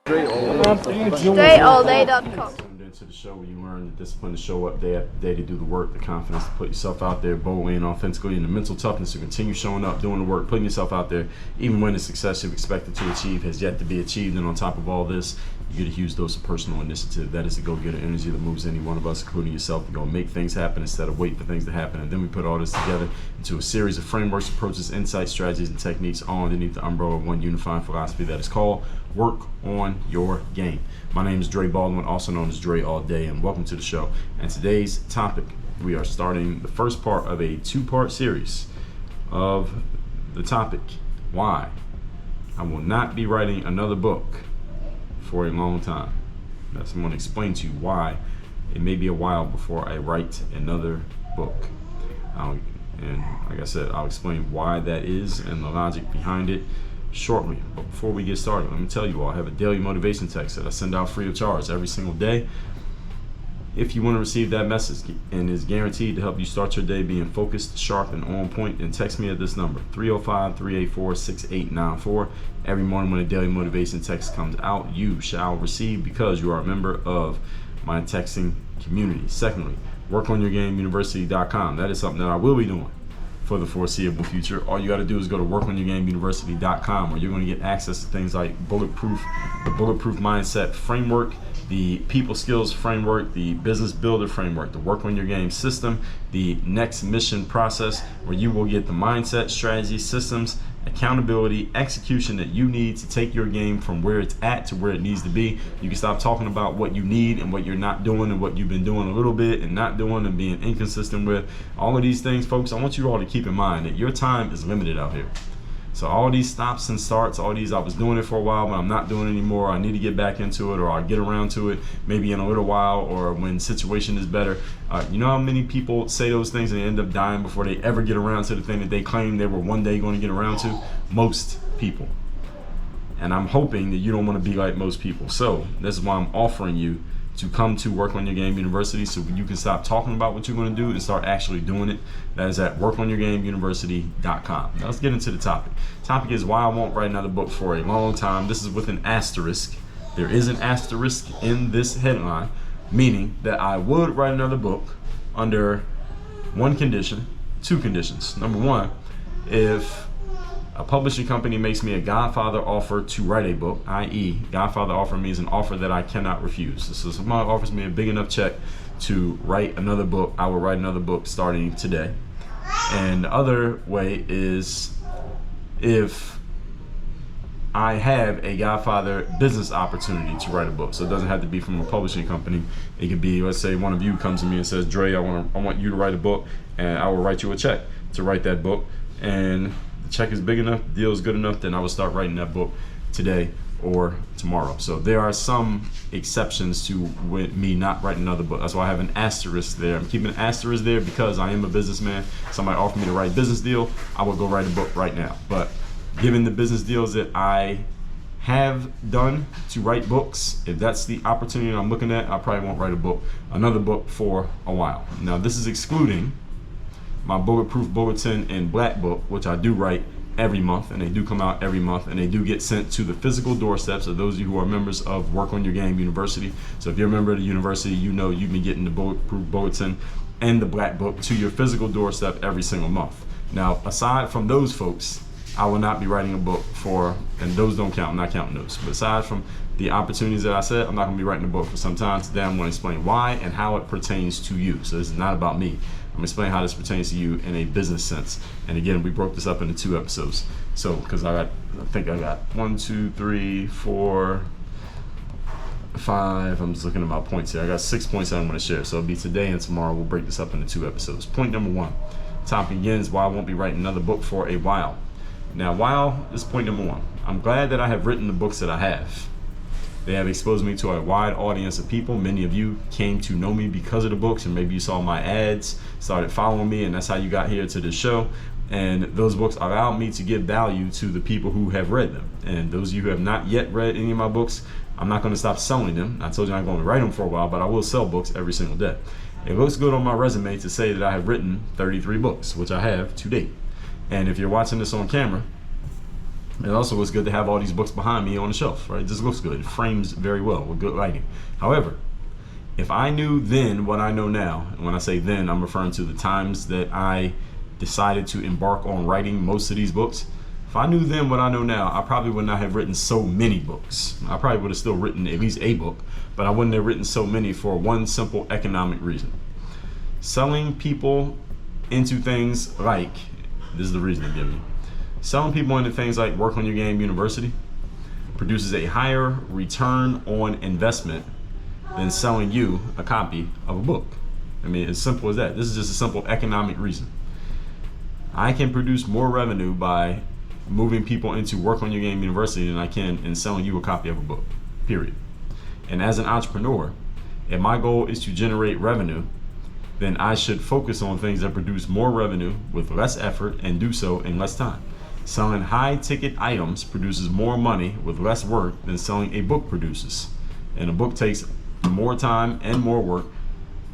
StraightallDay.com. Tuned into the show where you learn the discipline to show up day after day, to do the work, the confidence to put yourself out there boldly and authentically, and the mental toughness to continue showing up, doing the work, putting yourself out there, even when the success you've expected to achieve has yet to be achieved. And on top of all this, you get a huge dose of personal initiative. That is the go-getter energy that moves any one of us, including yourself, to go make things happen instead of wait for things to happen. And then we put all this together into a series of frameworks, approaches, insights, strategies, and techniques all underneath the umbrella of one unifying philosophy that is called Work on Your Game. My name is Baldwin, also known as Dre All Day, and welcome to the show. And today's topic, we are starting the first part of a two-part series of the topic, why I will not be writing another book for a long time. That's, I'm going to explain to you why it may be a while before I write another book. And like I said, I'll explain why that is and the logic behind it shortly. But before we get started, let me tell you all, I have a daily motivation text that I send out free of charge every single day. If you want to receive that message and is guaranteed to help you start your day being focused, sharp, and on point, then text me at this number, 305-384-6894. Every morning when a daily motivation text comes out, you shall receive because you are a member of my texting community. Secondly, workonyourgameuniversity.com. That is something that I will be doing for the foreseeable future. All you got to do is go to workonyourgameuniversity.com, where you're going to get access to things like the Bulletproof Mindset Framework, the People Skills Framework, the Business Builder Framework, the Work on Your Game System, the Next Mission Process, where you will get the mindset, strategy, systems, accountability, execution that you need to take your game from where it's at to where it needs to be. You can stop talking about what you need and what you're not doing and what you've been doing a little bit and not doing and being inconsistent with. All of these things, folks, I want you all to keep in mind that your time is limited out here. So all these stops and starts, all these, I was doing it for a while, but I'm not doing it anymore. I need to get back into it, or I'll get around to it maybe in a little while, or when situation is better. You know how many people say those things and they end up dying before they ever get around to the thing that they claim they were one day going to get around to? Most people. And I'm hoping that you don't want to be like most people. So this is why I'm offering you to come to Work on Your Game University, so you can stop talking about what you're going to do and start actually doing it. That is at workonyourgameuniversity.com. Now let's get into the topic. Topic is why I won't write another book for a long time. This is with an asterisk. There is an asterisk in this headline, meaning that I would write another book under one condition, two conditions. Number one, if a publishing company makes me a godfather offer to write a book, i.e. godfather offer means an offer that I cannot refuse. So if somebody offers me a big enough check to write another book, I will write another book starting today. And the other way is if I have a godfather business opportunity to write a book. So it doesn't have to be from a publishing company. It could be, let's say one of you comes to me and says, Dre, I want you to write a book, and I will write you a check to write that book. And check is big enough, deal is good enough, then I will start writing that book today or tomorrow. So there are some exceptions to me not writing another book. That's why I have an asterisk there. I'm keeping an asterisk there because I am a businessman. Somebody offered me to write a business deal, I would go write a book right now. But given the business deals that I have done to write books, if that's the opportunity I'm looking at, I probably won't write another book for a while. Now this is excluding my Bulletproof Bulletin and Black Book, which I do write every month, and they do come out every month, and they do get sent to the physical doorsteps of those of you who are members of Work on Your Game University. So if you're a member of the university, you know you've been getting the Bulletproof Bulletin and the Black Book to your physical doorstep every single month. Now, aside from those folks, I will not be writing a book for, and those don't count, I'm not counting those. But aside from the opportunities that I said, I'm not going to be writing a book for some time. Today I'm going to explain why and how it pertains to you. So this is not about me. I'm explaining how this pertains to you in a business sense. And again, we broke this up into two episodes. So, because I think I got 1, 2, 3, 4, 5. I'm just looking at my points here. I got 6 points that I'm going to share. So it'll be today and tomorrow. We'll break this up into two episodes. Point number one. Topic again is why I won't be writing another book for a while. Now, while this is point number one, I'm glad that I have written the books that I have. They have exposed me to a wide audience of people. Many of you came to know me because of the books, and maybe you saw my ads, started following me, and that's how you got here to this show. And those books allowed me to give value to the people who have read them. And those of you who have not yet read any of my books, I'm not going to stop selling them. I told you I'm going to write them for a while, but I will sell books every single day. It looks good on my resume to say that I have written 33 books, which I have to date. And if you're watching this on camera, It also looks good to have all these books behind me on the shelf, right? It just looks good. It frames very well with good lighting. However, if I knew then what I know now, and when I say then, I'm referring to the times that I decided to embark on writing most of these books. If I knew then what I know now, I probably would not have written so many books. I probably would have still written at least a book, but I wouldn't have written so many for one simple economic reason. Selling people into things like, this is the reason I'm giving you. Selling people into things like Work on Your Game University produces a higher return on investment than selling you a copy of a book. I mean, as simple as that. This is just a simple economic reason. I can produce more revenue by moving people into Work on Your Game University than I can in selling you a copy of a book, period. And as an entrepreneur, if my goal is to generate revenue, then I should focus on things that produce more revenue with less effort and do so in less time. Selling high ticket items produces more money with less work than selling a book produces. And a book takes more time and more work,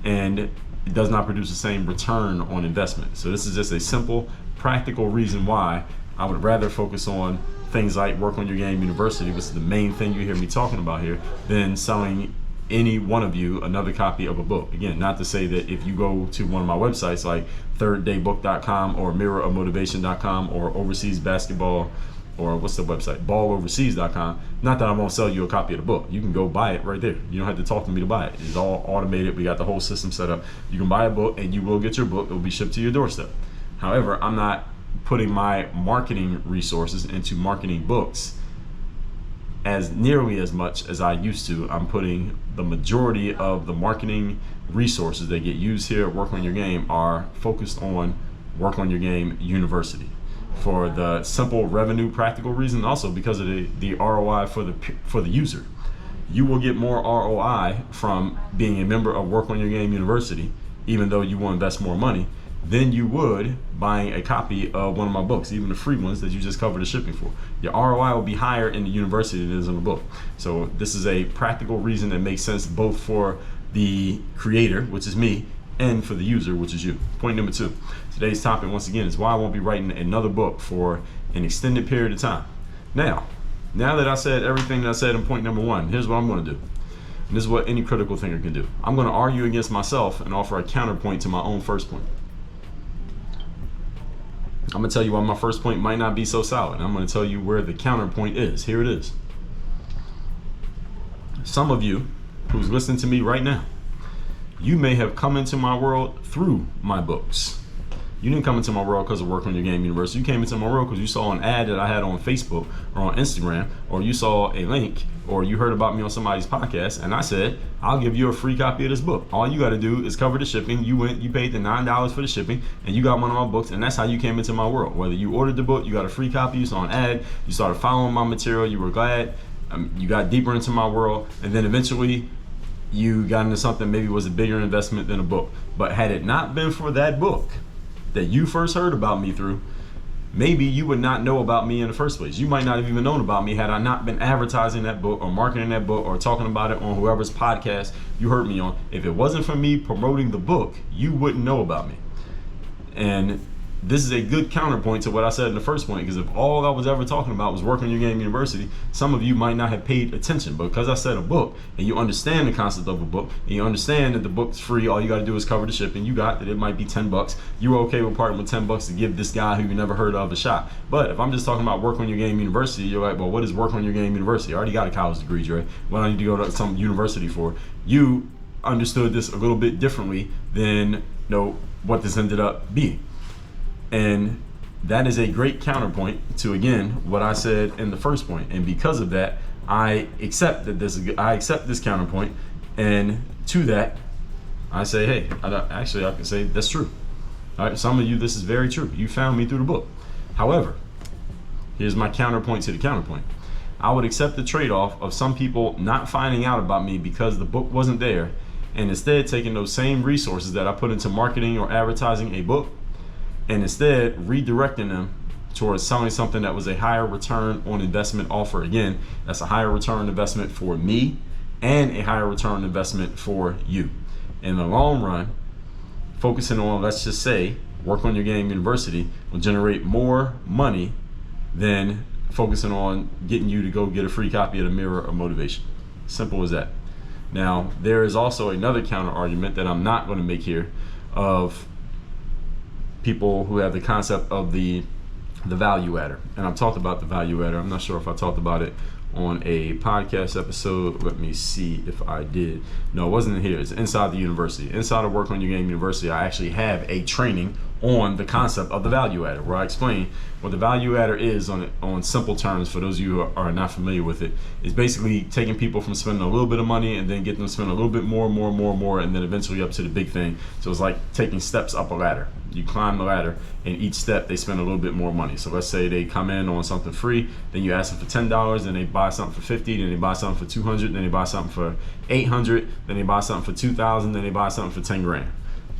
and it does not produce the same return on investment. So this is just a simple, practical reason why I would rather focus on things like Work on Your Game University, which is the main thing you hear me talking about here, than selling any one of you another copy of a book. Again, not to say that if you go to one of my websites like thirddaybook.com or mirrorofmotivation.com or overseas basketball, or what's the website, balloverseas.com, not that I won't sell you a copy of the book. You can go buy it right there. You don't have to talk to me to buy it. It's all automated. We got the whole system set up. You can buy a book and you will get your book. It will be shipped to your doorstep. However, I'm not putting my marketing resources into marketing books as nearly as much as I used to. I'm putting the majority of the marketing resources that get used here at Work on Your Game are focused on Work on Your Game University, for the simple revenue practical reason, also because of the ROI for the user. You will get more ROI from being a member of Work on Your Game University, even though you will invest more money, than you would buying a copy of one of my books, even the free ones that you just covered the shipping for. Your ROI will be higher in the university than it is in the book. So this is a practical reason that makes sense both for the creator, which is me, and for the user, which is you. Point number 2. Today's topic, once again, is why I won't be writing another book for an extended period of time. Now that I said everything that I said in point number 1, here's what I'm going to do. And this is what any critical thinker can do. I'm going to argue against myself and offer a counterpoint to my own first point. I'm going to tell you why my first point might not be so solid. I'm going to tell you where the counterpoint is. Here it is. Some of you who's listening to me right now, you may have come into my world through my books. You didn't come into my world because of Work on Your Game University. You came into my world because you saw an ad that I had on Facebook or on Instagram, or you saw a link, or you heard about me on somebody's podcast, and I said, I'll give you a free copy of this book. All you got to do is cover the shipping. You paid the $9 for the shipping, and you got one of my books, and that's how you came into my world. Whether you ordered the book, you got a free copy, you saw an ad, you started following my material, you were glad, you got deeper into my world, and then eventually you got into something maybe was a bigger investment than a book. But had it not been for that book that you first heard about me through, maybe you would not know about me in the first place. You might not have even known about me had I not been advertising that book or marketing that book or talking about it on whoever's podcast you heard me on. If it wasn't for me promoting the book, you wouldn't know about me. And this is a good counterpoint to what I said in the first point, because if all I was ever talking about was Work on Your Game University, some of you might not have paid attention. But because I said a book, and you understand the concept of a book, and you understand that the book's free, all you got to do is cover the shipping. You got that it might be $10. You were okay with parting with $10 to give this guy who you never heard of a shot. But if I'm just talking about Work on Your Game University, you're like, well, what is Work on Your Game University? I already got a college degree, Dre. What do I need to go to some university for? You understood this a little bit differently than what this ended up being. And that is a great counterpoint to, again, what I said in the first point. And because of that, I accept this counterpoint. And to that, I say, hey, I can say that's true. All right, some of you, this is very true. You found me through the book. However, here's my counterpoint to the counterpoint. I would accept the trade-off of some people not finding out about me because the book wasn't there, and instead taking those same resources that I put into marketing or advertising a book, and instead redirecting them towards selling something that was a higher return on investment offer. Again, that's a higher return on investment for me and a higher return on investment for you. In the long run, focusing on, let's just say, Work on Your Game University will generate more money than focusing on getting you to go get a free copy of the Mirror of Motivation. Simple as that. Now, there is also another counter argument that I'm not going to make here of people who have the concept of the value adder. And I've talked about the value adder. I'm not sure if I talked about it on a podcast episode. Let me see if I did. No, it wasn't here. It's inside the university. Inside of Work on Your Game University, I actually have a training on the concept of the value adder, where I explain what the value adder is on simple terms. For those of you who are not familiar with it, is basically taking people from spending a little bit of money and then getting them to spend a little bit more, and then eventually up to the big thing. So it's like taking steps up a ladder. You climb the ladder, and each step they spend a little bit more money. So let's say they come in on something free, then you ask them for $10, then they buy something for $50, then they buy something for $200, then they buy something for $800, then they buy something for $2,000, then they buy something for $10,000.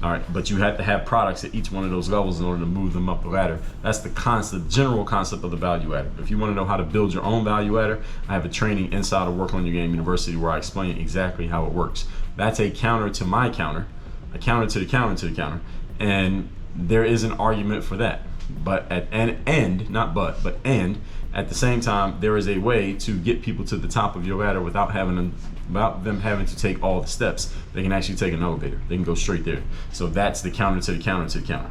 All right, but you have to have products at each one of those levels in order to move them up the ladder. That's the concept, general concept of the value adder. If you want to know how to build your own value adder, I have a training inside of Work on Your Game University where I explain exactly how it works. That's a counter to my counter, a counter to the counter to the counter, and there is an argument for that. But at the same time, there is a way to get people to the top of your ladder without them having to take all the steps. They can actually take an elevator. They can go straight there. So that's the counter to the counter to the counter,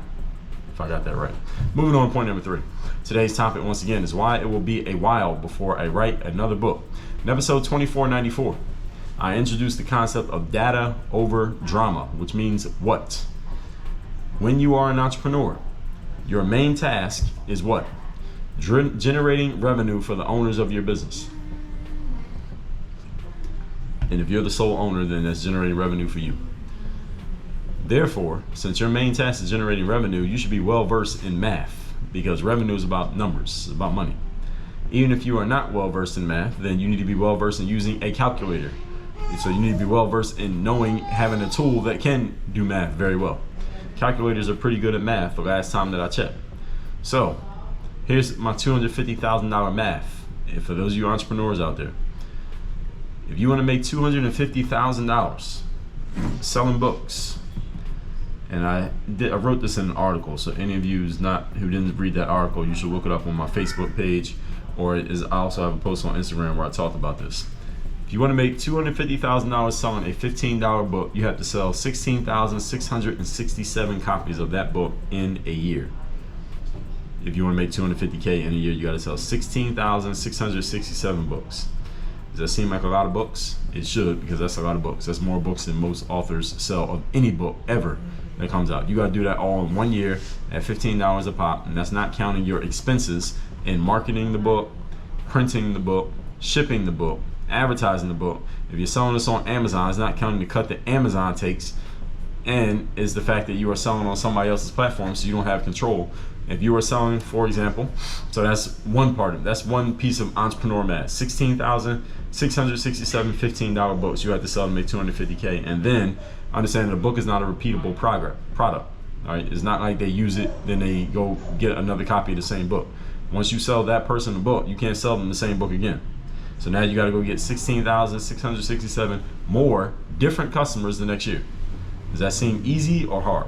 if I got that right. Moving on to point number 3. Today's topic, once again, is why it will be a while before I write another book. In episode 2494, I introduced the concept of data over drama, which means what? When you are an entrepreneur, your main task is what? Generating revenue for the owners of your business. And if you're the sole owner, then that's generating revenue for you. Therefore, since your main task is generating revenue, you should be well versed in math, because revenue is about numbers, it's about money. Even if you are not well versed in math, then you need to be well versed in using a calculator. So you need to be well versed in having a tool that can do math very well. Calculators are pretty good at math the last time that I checked. So here's my $250,000 math. And for those of you entrepreneurs out there, if you want to make $250,000 selling books, and I wrote this in an article, so any of you who didn't read that article, you should look it up on my Facebook page, or I also have a post on Instagram where I talked about this. If you want to make $250,000 selling a $15 book, you have to sell 16,667 copies of that book in a year. If you want to make $250K in a year, you got to sell 16,667 books. Does that seem like a lot of books? It should, because that's a lot of books. That's more books than most authors sell of any book ever that comes out. You got to do that all in 1 year at $15 a pop, and that's not counting your expenses in marketing the book, printing the book, shipping the book, advertising the book. If you're selling this on Amazon, it's not counting the cut that Amazon takes, and is the fact that you are selling on somebody else's platform, so you don't have control. If you are selling, for example, so that's one part of it. That's one piece of entrepreneur math. 16,667 $15 books you have to sell to make $250K, and then understand that a book is not a repeatable product. All right, it's not like they use it, then they go get another copy of the same book. Once you sell that person a book, you can't sell them the same book again. So now you got to go get 16,667 more different customers the next year. Does that seem easy or hard?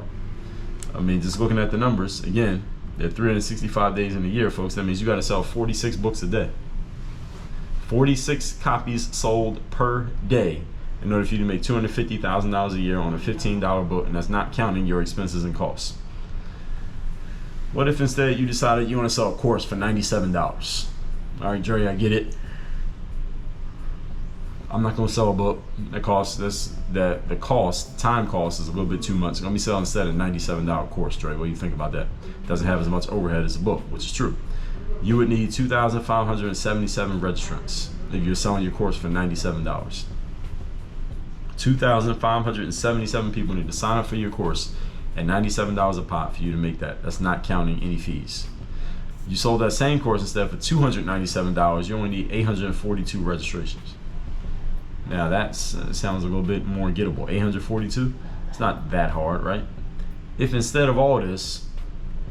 I mean, just looking at the numbers, again, there are 365 days in a year, folks. That means you got to sell 46 books a day. 46 copies sold per day in order for you to make $250,000 a year on a $15 book, and that's not counting your expenses and costs. What if instead you decided you want to sell a course for $97? All right, Jerry, I get it. I'm not going to sell a book that costs this. The time cost is a little bit too much. I'm going to be selling instead a $97 course, Dre. What do you think about that? It doesn't have as much overhead as a book, which is true. You would need 2,577 registrants if you're selling your course for $97. 2,577 people need to sign up for your course at $97 a pop for you to make that. That's not counting any fees. You sold that same course instead for $297. You only need 842 registrations. Now that sounds a little bit more gettable. 842, it's not that hard, right? If instead of all this,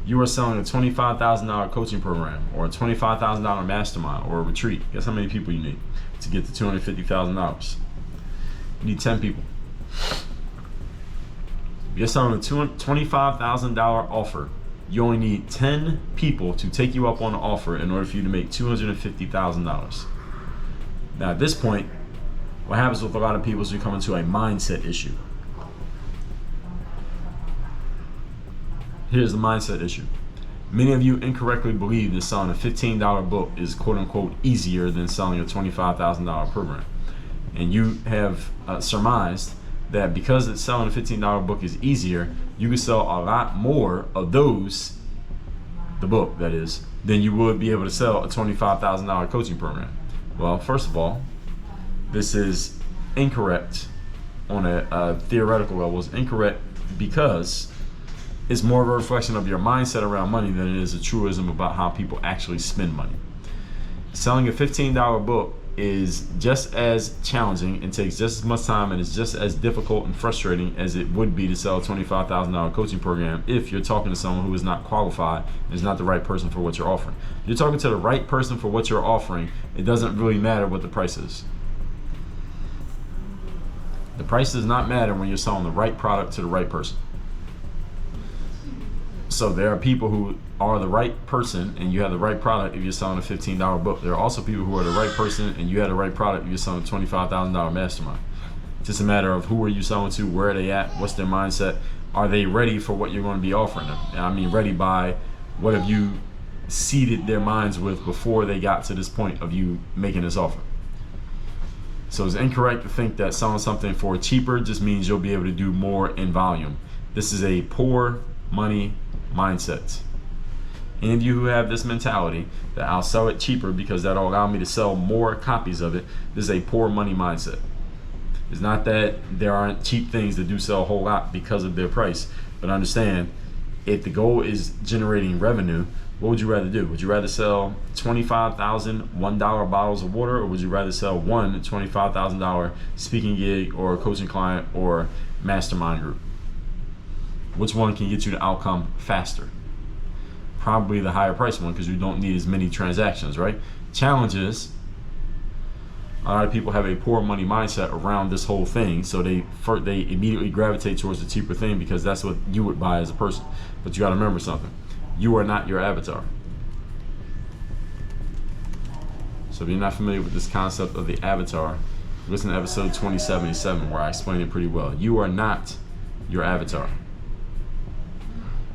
you are selling a $25,000 coaching program or a $25,000 mastermind or a retreat, guess how many people you need to get to $250,000? You need 10 people. If you're selling a $25,000 offer you only need 10 people to take you up on the offer in order for you to make $250,000. Now at this point, what happens with a lot of people is we come into a mindset issue. Here's the mindset issue. Many of you incorrectly believe that selling a $15 book is quote unquote easier than selling a $25,000 program. And you have surmised that because it's selling a $15 book is easier, you can sell a lot more of those, the book that is, than you would be able to sell a $25,000 coaching program. Well, first of all, this is incorrect on a theoretical level. It's incorrect because it's more of a reflection of your mindset around money than it is a truism about how people actually spend money. Selling a $15 book is just as challenging and takes just as much time and is just as difficult and frustrating as it would be to sell a $25,000 coaching program if you're talking to someone who is not qualified and is not the right person for what you're offering. If you're talking to the right person for what you're offering, it doesn't really matter what the price is. The price does not matter when you're selling the right product to the right person. So there are people who are the right person and you have the right product if you're selling a $15 book. There are also people who are the right person and you have the right product if you're selling a $25,000 mastermind. It's just a matter of who are you selling to, where are they at, what's their mindset, are they ready for what you're going to be offering them? And I mean ready by what have you seeded their minds with before they got to this point of you making this offer. So it's incorrect to think that selling something for cheaper just means you'll be able to do more in volume. This is a poor money mindset. Any of you who have this mentality that I'll sell it cheaper because that'll allow me to sell more copies of it, this is a poor money mindset. It's not that there aren't cheap things that do sell a whole lot because of their price, but understand if the goal is generating revenue, what would you rather do? Would you rather sell 25,000 $1 bottles of water, or would you rather sell one $25,000 speaking gig or coaching client or mastermind group? Which one can get you the outcome faster? Probably the higher price one because you don't need as many transactions, right? Challenge is a lot of people have a poor money mindset around this whole thing, so they immediately gravitate towards the cheaper thing because that's what you would buy as a person. But you got to remember something. You are not your avatar. So if you're not familiar with this concept of the avatar, listen to episode 2077 where I explain it pretty well. You are not your avatar.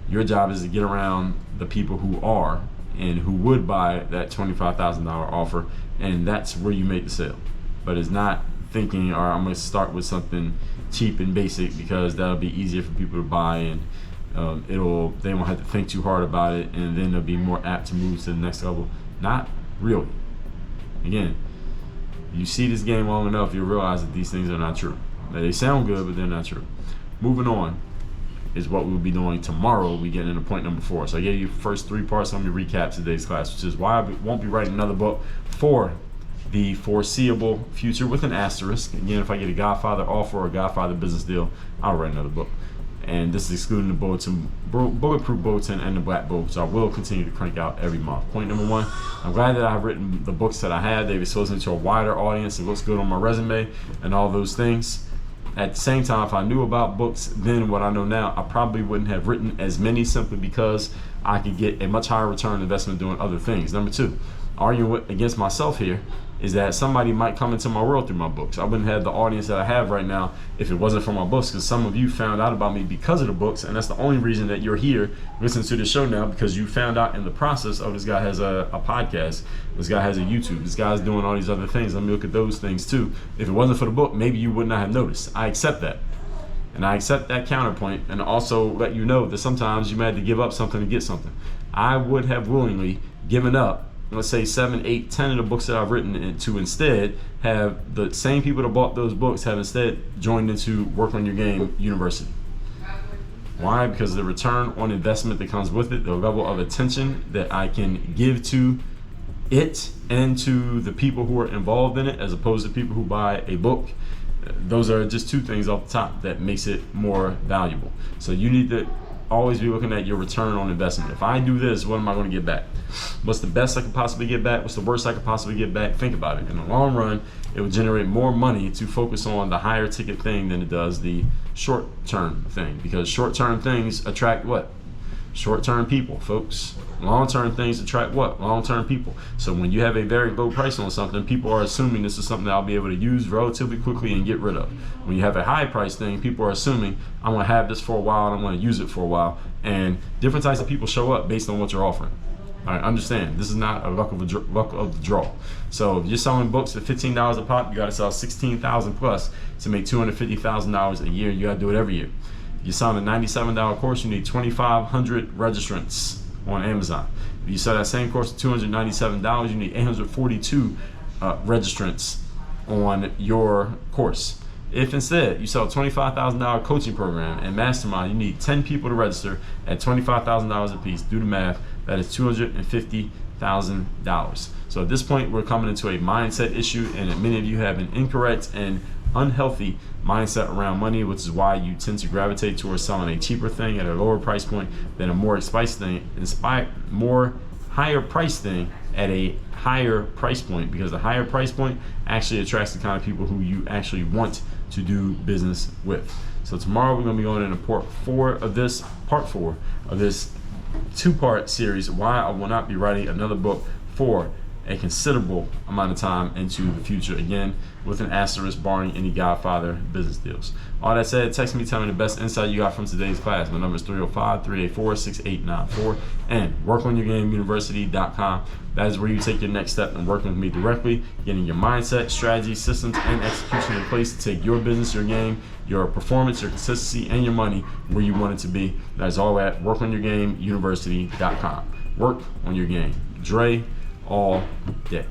Your job is to get around the people who are and who would buy that $25,000 offer, and that's where you make the sale. But it's not thinking, all right, I'm going to start with something cheap and basic because that'll be easier for people to buy, and they won't have to think too hard about it, and then they'll be more apt to move to the next level. Not really. Again, you see this game long enough, you'll realize that these things are not true. They sound good, but they're not true. Moving on is what we'll be doing tomorrow. We get into point number 4. So I gave you the first 3 parts. Let me recap today's class, which is why I won't be writing another book for the foreseeable future with an asterisk. Again, if I get a Godfather offer or a Godfather business deal, I'll write another book. And this is excluding the bulletproof bulletin and the black book, so I will continue to crank out every month. Point number 1, I'm glad that I've written the books that I have. They've exposed me to a wider audience. It looks good on my resume and all those things. At the same time, if I knew about books then what I know now, I probably wouldn't have written as many simply because I could get a much higher return on investment doing other things. Number 2, arguing against myself here is that somebody might come into my world through my books. I wouldn't have the audience that I have right now if it wasn't for my books, because some of you found out about me because of the books, and that's the only reason that you're here listening to the show now, because you found out in the process, oh, this guy has a podcast, this guy has a YouTube, this guy's doing all these other things. Let me look at those things too. If it wasn't for the book, maybe you would not have noticed. I accept that. And I accept that counterpoint, and also let you know that sometimes you might have to give up something to get something. I would have willingly given up, let's say 7, 8, 10 of the books that I've written, and to instead have the same people that bought those books have instead joined into Work on Your Game University. Why? Because the return on investment that comes with it, the level of attention that I can give to it and to the people who are involved in it as opposed to people who buy a book, those are just 2 things off the top that makes it more valuable. So you need to always be looking at your return on investment. If I do this, what am I going to get back? What's the best I could possibly get back? What's the worst I could possibly get back? Think about it. In the long run, it will generate more money to focus on the higher ticket thing than it does the short-term thing, because short-term things attract what? Short-term people, folks. Long-term things attract what? Long-term people. So when you have a very low price on something, people are assuming this is something that I'll be able to use relatively quickly and get rid of. When you have a high price thing, people are assuming I'm going to have this for a while and I'm going to use it for a while. And different types of people show up based on what you're offering. All right, understand, this is not a luck of the draw. So if you're selling books at $15 a pop, you got to sell 16,000 plus to make $250,000 a year. You got to do it every year. If you're selling a $97 course, you need 2,500 registrants on Amazon. If you sell that same course at $297, you need 842 registrants on your course. If instead you sell a $25,000 coaching program and mastermind, you need 10 people to register at $25,000 a piece. Do the math. That is $250,000. So at this point, we're coming into a mindset issue, and many of you have an incorrect and unhealthy mindset around money, which is why you tend to gravitate towards selling a cheaper thing at a lower price point than a more higher price thing at a higher price point, because the higher price point actually attracts the kind of people who you actually want to do business with. So tomorrow we're going to be going into part 4 of this two-part series, why I will not be writing another book for a considerable amount of time into the future, again with an asterisk, barring any Godfather business deals. All that said, text me, tell me the best insight you got from today's class. My number is 305-384-6894, and workonyourgameuniversity.com. That is where you take your next step in working with me directly, getting your mindset, strategy, systems, and execution in place to take your business, your game, your performance, your consistency, and your money where you want it to be. That is all at workonyourgameuniversity.com. Work on your game. Dre all day.